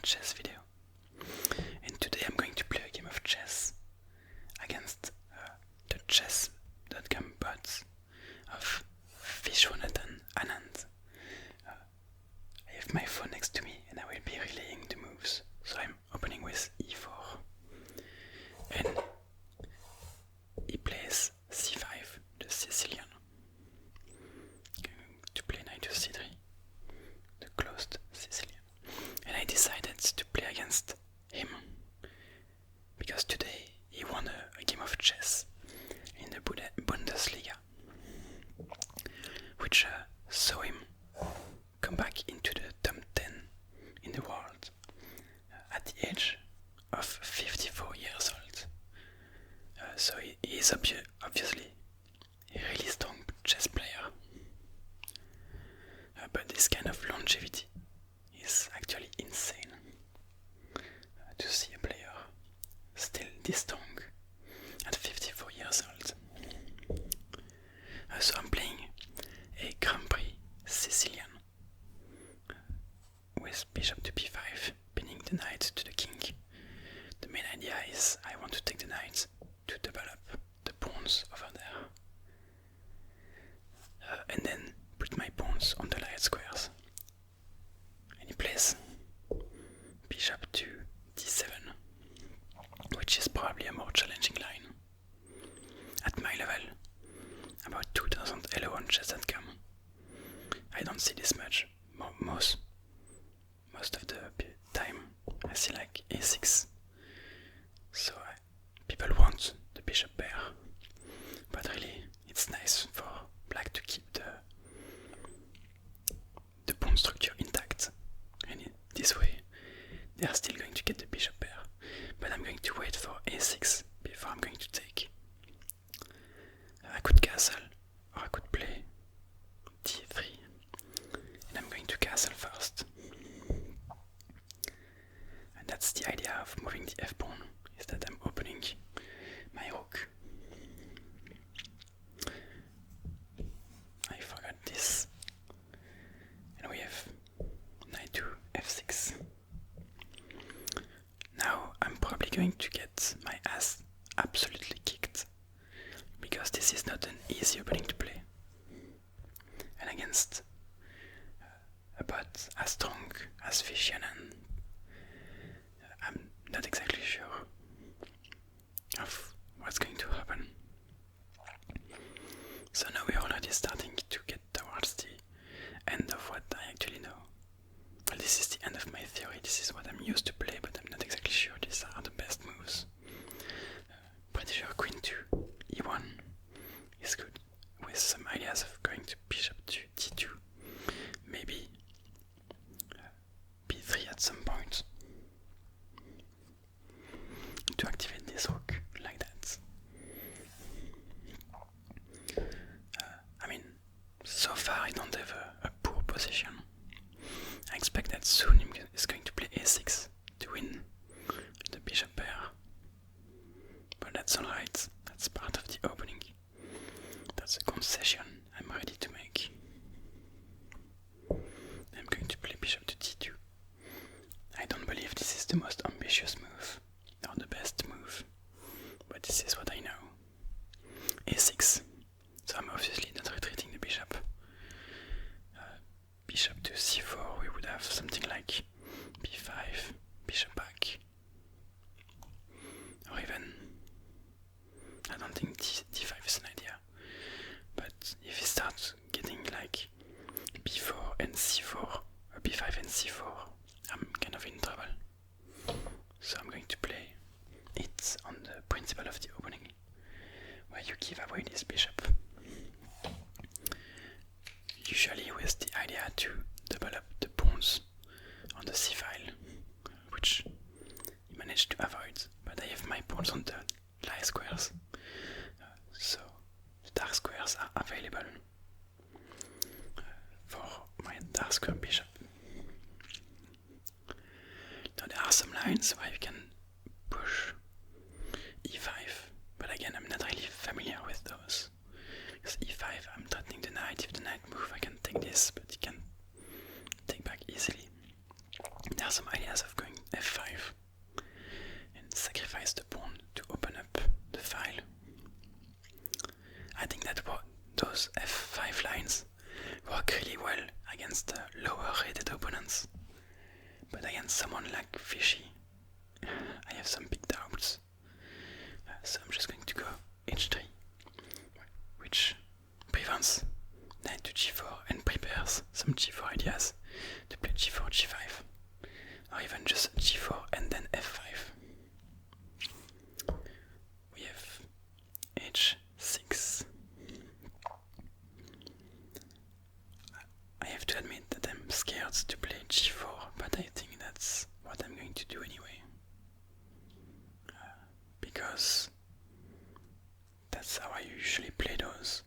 chess video. And today I'm going to play a game of chess against the chess.com bots of Viswanathan Anand. I have my phone next to me and I will be relaying the moves. So I'm opening with e4 and he plays c5, the Sicilian. Going to play knight to c3, the closed Sicilian. And I decided to play against him because today he won a game of chess in the Bundesliga, which saw him come back into the top 10 in the world at the age of 54 years old. So he is obviously a really strong chess player, but this kind of longevity is actually insane. To see a player still this strong at 54 years old. So I'm playing a Grand Prix Sicilian with bishop to b5, pinning the knight to the king. The main idea is I want to take the knight to develop the pawns over there, and then put my pawns on the light squares. And he plays bishop to d7, which is probably a more challenging line. At my level, about 2011 on chess.com, I don't see this much. Most of the time I see like a6. So people want the bishop pair, but really it's nice for black to keep the pawn structure intact, and this way they are still going to get the bishop pair. But I'm going to wait for a6 before I'm going to take. I could castle, or I could play d3, and I'm going to castle first. And that's the idea of moving the f-pawn, is that I'm opening my rook. I forgot this. And we have knight to f6. Now I'm probably going to get my ass absolutely kicked, because this is not an easy opening to play. And against a bot as strong as Vishy Anand, I'm not exactly sure of what's going to happen. So now we're already starting to get towards the end of what I actually know. Well, this is the end of my theory, this is what I'm used to play, but I'm not exactly sure these are the best moves. Pretty sure queen to e1 is good, with some ideas of going to bishop to d2, maybe b3 at some point, to activate this rook like that. I mean, so far I don't have a poor position. I expect that soon he's going to play a6 to win the bishop pair, but that's alright, that's part of the opening. That's a concession I'm ready to make. I'm going to play bishop to d2. I don't believe this is the most ambitious move, or the best move, but this is what I know. a6, so I'm obviously not retreating the bishop. Bishop to c4, we would have something like b5, bishop back, or even, I don't think d5 is an idea, but if he starts getting like b4 and c4, or b5 and c4, I'm kind of in trouble. So I'm going to play it on the principle of the opening, where you give away this bishop. Usually with the idea to develop the pawns on the c file, which he managed to avoid, but I have my pawns on the light squares, so the dark squares are available for my dark square bishop. Now there are some lines where you can push e5, but again I'm not really familiar with those. Because e5 I'm threatening the knight, if the knight moves I can take this, but he can take back easily. There are some ideas of going lines work really well against lower rated opponents, but against someone like Vishy, I have some big doubts. So I'm just going to go h3, which prevents knight to g4 and prepares some g4 ideas to play g4, g5, or even just g4 and then f5. We have h6. I have to admit that I'm scared to play g4, but I think that's what I'm going to do anyway. Because that's how I usually play those,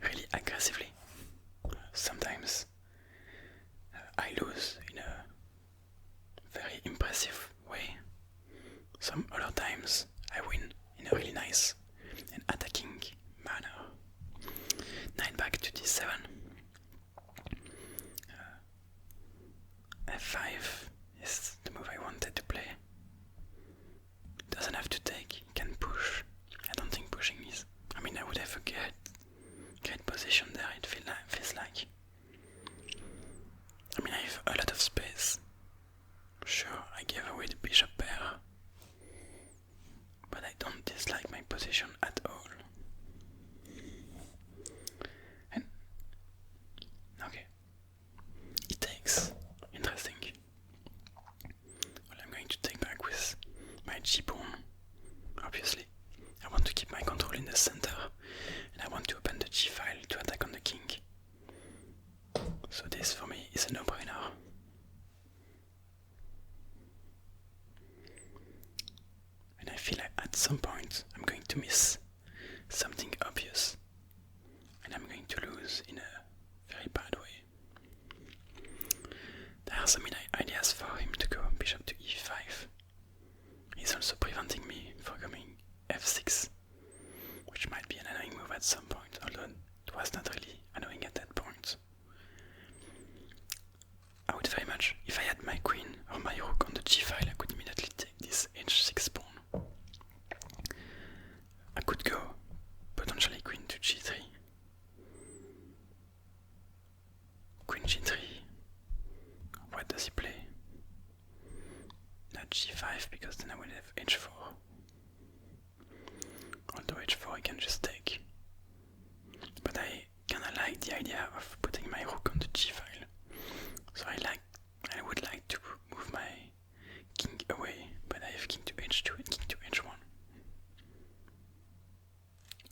really aggressively. Sometimes I lose in a very impressive way. Some other times I win in a really nice and attacking manner. Knight back to d7. f5 is the move I wanted to play. Doesn't have to take, he can push. I don't think pushing is... I mean, I would have a great position there, it feels like. I mean, I have a lot of space. Sure, I gave away the bishop pair, but I don't dislike my position at all. And... okay. He takes. Interesting. Well, I'm going to take back with my g-pawn. Obviously, I want to keep my control in the center, and I want to open the g-file to attack on the king. So this for me is a no-brainer. And I feel like at some point I'm going to miss something obvious, and I'm going to lose in a very bad way. There are some ideas for him to go bishop to e5. He's also preventing me from going f6, which might be an annoying move at some point, although it was not really annoying at that point. I would very much, if I had my queen or my rook on the g-file, I could immediately take this h6 pawn. I could go potentially queen to g3, queen g3. What does he play? Not g5, because then I will have h4. Although h4 I can just take. But I kinda like the idea of putting my rook on the g-file. So I would like to move my king away, but I have king to h2 and king to h1.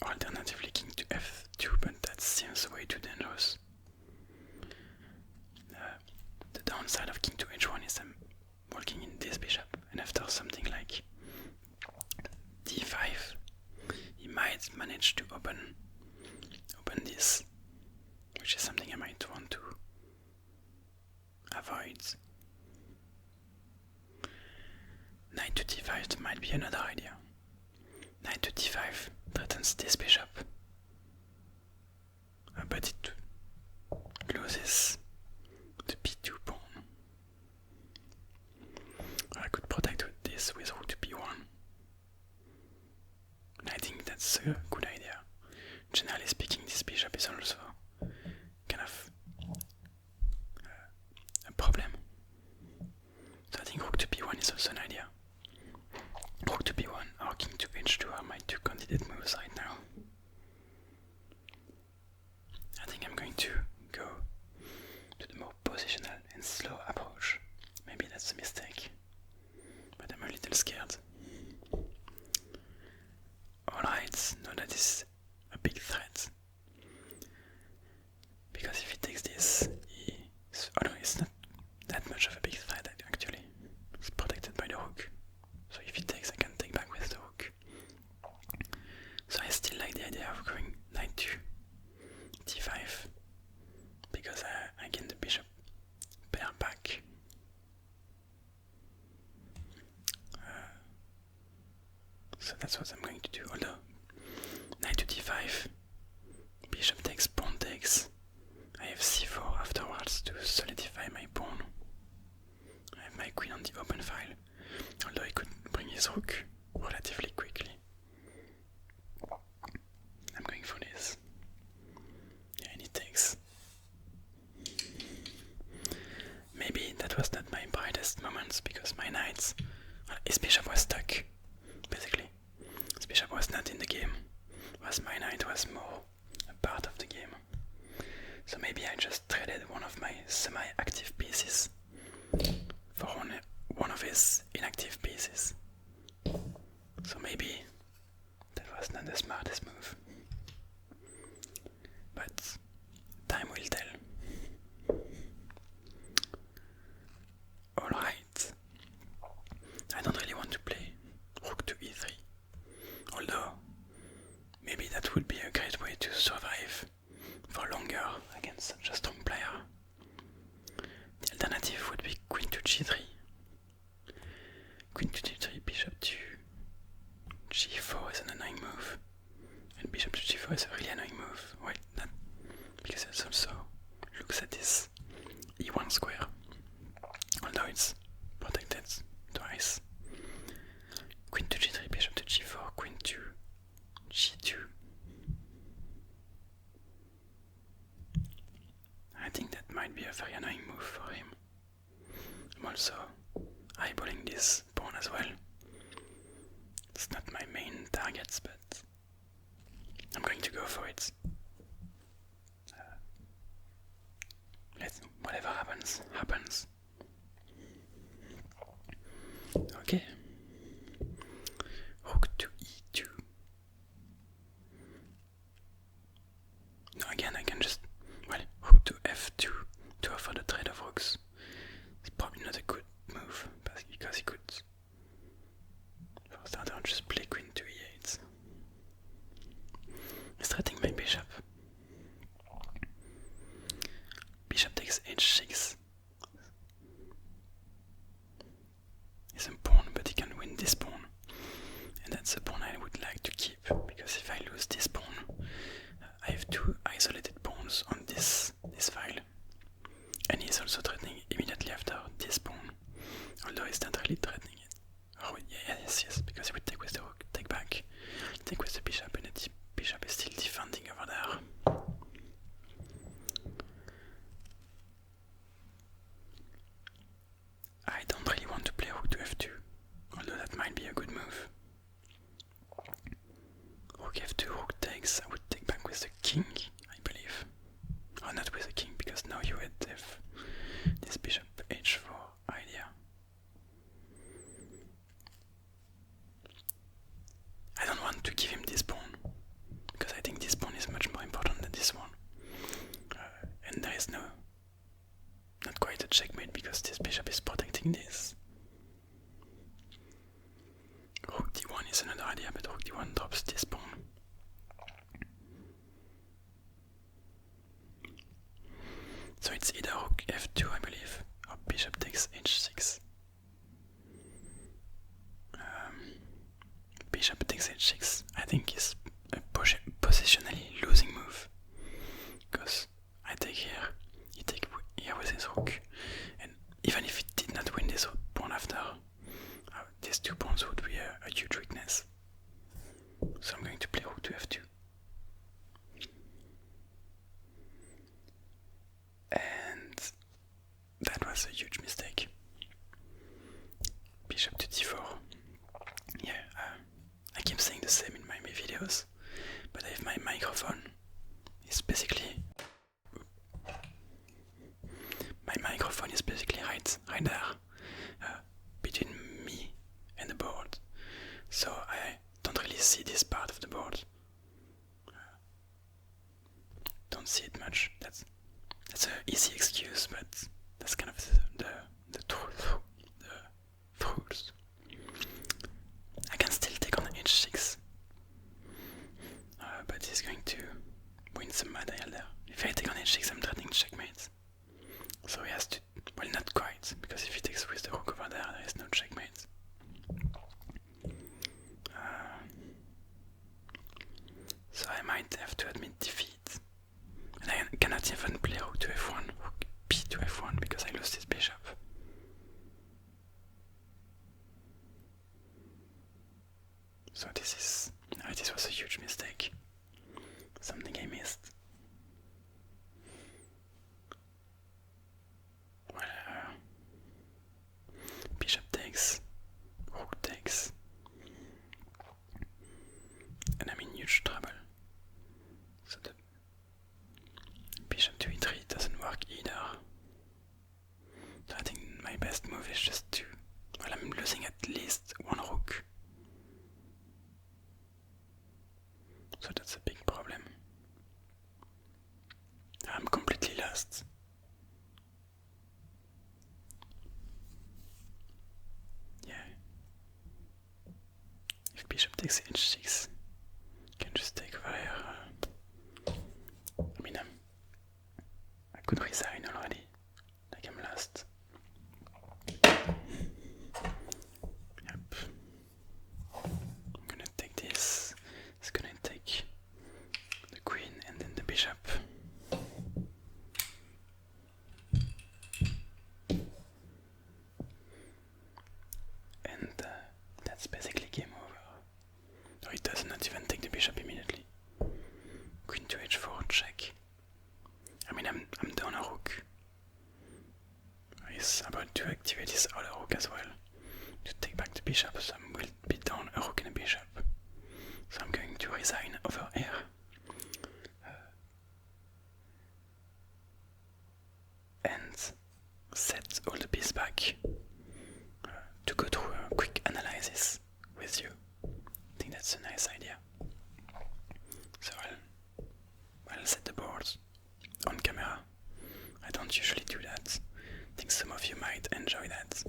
Alternatively king to f2, but that seems way too dangerous. The downside of king to h1 is I'm walking in this bishop, and after something like d5, he might manage to open this, which is something I might want to avoid. Knight to d5 might be another idea. Knight to d5 threatens this bishop, but it loses the b2 pawn. I could protect this with rook to b1. And I think that's a good idea. Generally speaking, this bishop is also kind of a problem. So I think rook to b1 is also an idea. Rook to b1 or king to h2 are my two candidate moves right now. such a strong player. The alternative would be queen to g3. Queen to g3, bishop to g4 is an annoying move. And bishop to g4 is a really annoying move. Well, not because it also looks at this e1 square. Although it's protected twice. Queen to g3, bishop to g4, queen to g2. I think that might be a very annoying move for him. I'm also eyeballing this pawn as well. It's not my main target, but I'm going to go for it. Whatever happens, happens. Okay. Rook to e2. No, again, I can just, rook to f2 to offer the trade of rooks. It's probably not a good move, because he could, for starter, just play queen to e8. He's threatening my bishop. Bishop takes h6. He's a pawn, but he can win this pawn. And that's a pawn I would like to keep, because if I lose this pawn, I have two isolated pawns on this file. And he's also threatening immediately after this pawn, although he's not really threatening it. Oh, yes, because he would take with the rook, take back, take with the bishop, and the bishop is still defending over there. I don't really want to play rook to f2, although that might be a good move. Rook f2, rook takes, I would take back with the king, I believe. Or not with the king, because now you would have this bishop h4 idea. I don't want to give him this pawn, because I think this pawn is much more important than this one. And there is not quite a checkmate, because this bishop is protecting this. Rook d1 is another idea, but rook d1 drops this pawn. So it's either rook f2, I believe, or bishop takes h6. Bishop takes h6, I think, is a positionally losing move. Because I take here, he take here with his rook, and even if he did not win this pawn after, these two pawns would be a huge weakness. So I'm going to play rook to f2. And that was a huge mistake. Bishop to d4. Yeah, I keep saying the same in my videos, but if my microphone is basically right there, between me and the board, so I don't really see this part of the board. Don't see it much. That's an easy excuse, but that's kind of the truth. The rules. I can still take on h6, but he's going to win some material there. If I take on h6, I'm threatening checkmate. So he has to, well, not quite, because if he takes with the rook over there, there is no checkmate. So I might have to admit defeat. And I cannot even play rook to f1, rook b to f1, because I lost his bishop. So this was a huge mistake. Something I missed. Well, bishop takes, rook takes, and I'm in huge trouble. So the bishop to e3 doesn't work either. So I think my best move is just to, well, I'm losing at least one rook. So that's a big problem. I'm completely lost. Yeah. If bishop takes h6, I can just take over here. I mean, could resign already, like I'm lost. Yep. I'm gonna take this. It's gonna take the queen and then the bishop. And that's basically game over. Or it does not even take the bishop immediately. Queen to h4, check. I mean, I'm down a rook. He's about to activate his other rook as well to take back the bishop, so I will be down a rook and a bishop. So I'm going to resign over here. And set all the pieces back to go through a quick analysis with you. I think that's a nice idea. So I'll set the boards on camera. I don't usually do that. I think some of you might enjoy that.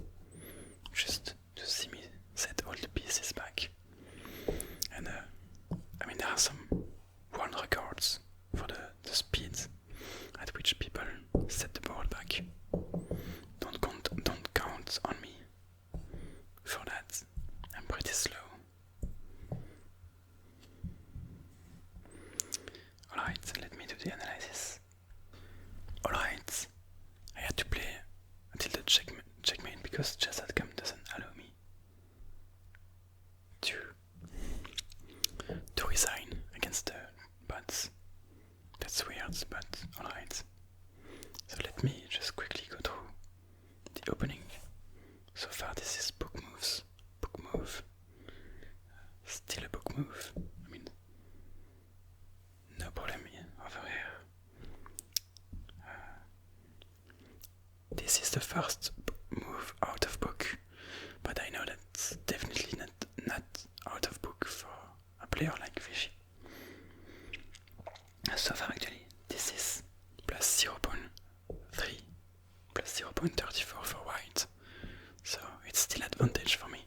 Just to see me set all the pieces back. And I mean, there are some world records for the speed at which people set the board back. Don't count on me for that. I'm pretty slow. Alright, let me do the analysis. Alright, I had to play until the checkmate because chess.com doesn't allow me to resign against the bots. That's weird, but alright. So let me just quickly go through the opening. So far this is book moves, book move, still a book move. I mean, no problem here, over here. This is the first move out of book, but I know that's definitely not out of book for a player like Vishy. So far actually, this is plus 0.3, plus 0.34 for white, so it's still advantage for me.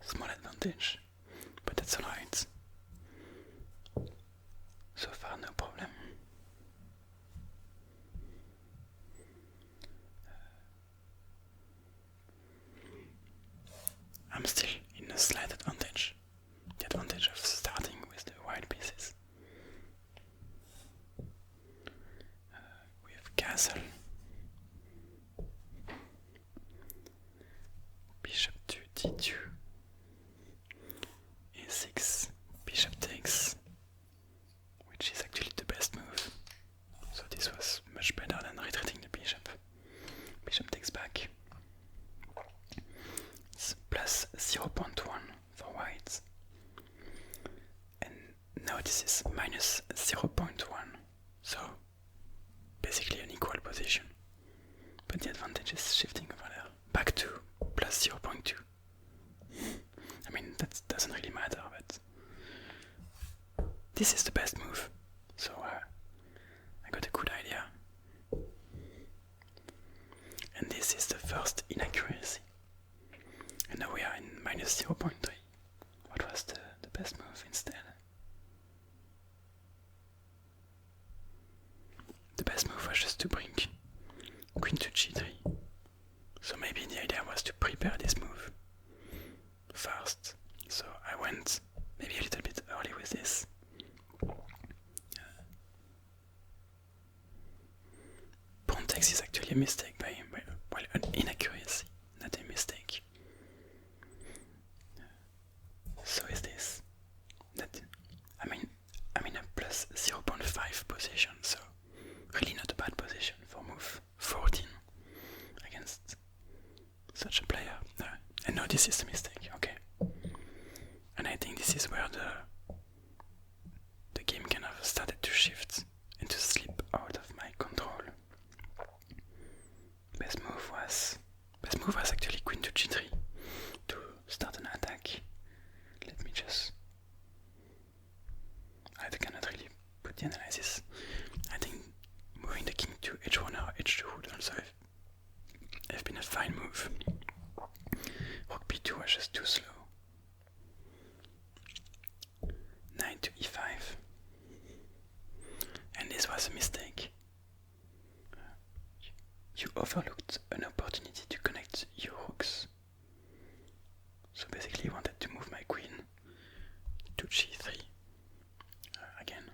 Small advantage, but that's alright. So far no problem. I'm still in a slight advantage. The advantage of starting with the white pieces. We have castle. Bishop to d2. a6. Bishop takes. Which is actually the best move. So this was much better than retreating the bishop. Bishop takes back. It's plus 0.1 for white. And now this is minus 0.1. So basically an equal position. But the advantage is shifting over there. Back to plus 0.2. I mean, that doesn't really matter, but this is the best move. So I got a good idea. And this is the first inaccuracy. And now we are in minus 0.3. What was the best move instead? The best move was just to bring queen to g3. So maybe the idea was to prepare this move first. So I went maybe a little bit early with this. Pawn takes is actually a mistake by him. Well, an inaccuracy, not a mistake. So is this. That I'm in a plus 0.5 position, so really not a bad position for move 14 against such a player. And no, this is a mistake, okay. And I think this is where the game kind of started to shift and to slip out of my control. Best move was you overlooked an opportunity to connect your rooks. So basically you wanted to move my queen to g3 again,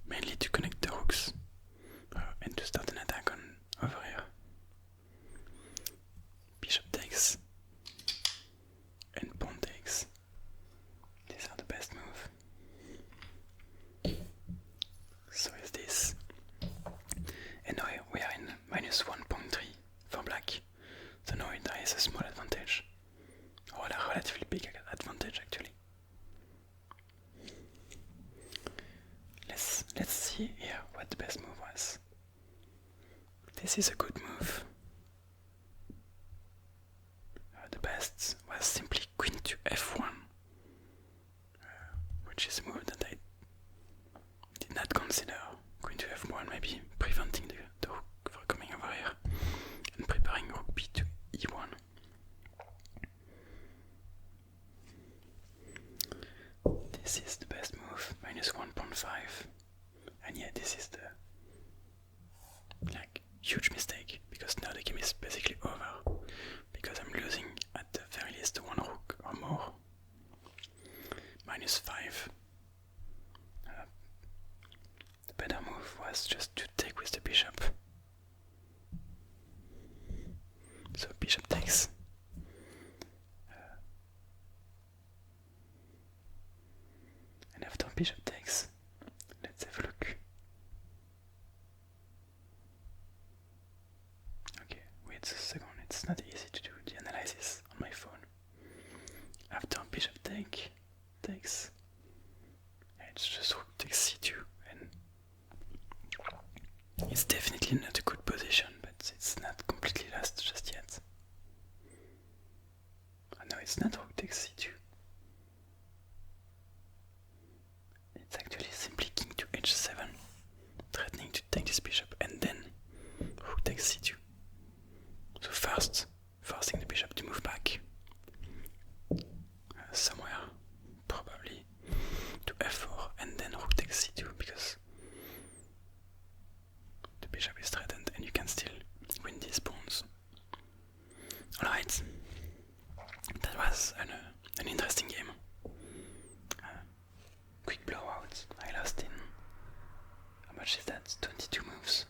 mainly to connect the rooks and to start an attack on over here. Bishop takes and pawn takes. These are the best move. So is this. And now we are in minus 1.3 for black. So now there is a small advantage. Or a relatively big advantage actually. Let's see here what the best move was. This is a good move. The best was simply queen to f1, which is a move that I did not consider. Queen to f1 maybe preventing the rook from coming over here and preparing rook b to e1. This is the best move, minus 1.5, and yeah, this is the huge mistake, because now the game is basically over, because I'm losing at the very least one rook or more. Minus 5. The better move was just to take with the bishop. So bishop takes. And after bishop takes, let's have a look. Okay, wait a second, it's not easy to do the analysis on my phone. After bishop takes, it's just rook takes c2, and it's definitely not a good position, but it's not completely lost just yet. Oh no, it's not rook takes c2. It's actually simply king to h7, threatening to take this bishop, and then rook takes c2. So first, forcing the bishop to move back somewhere, probably to f4, and then rook takes c2, because the bishop is threatened and you can still win these pawns. Alright, that was an interesting game. Quick blowout. I lost in, how much is that? 22 moves.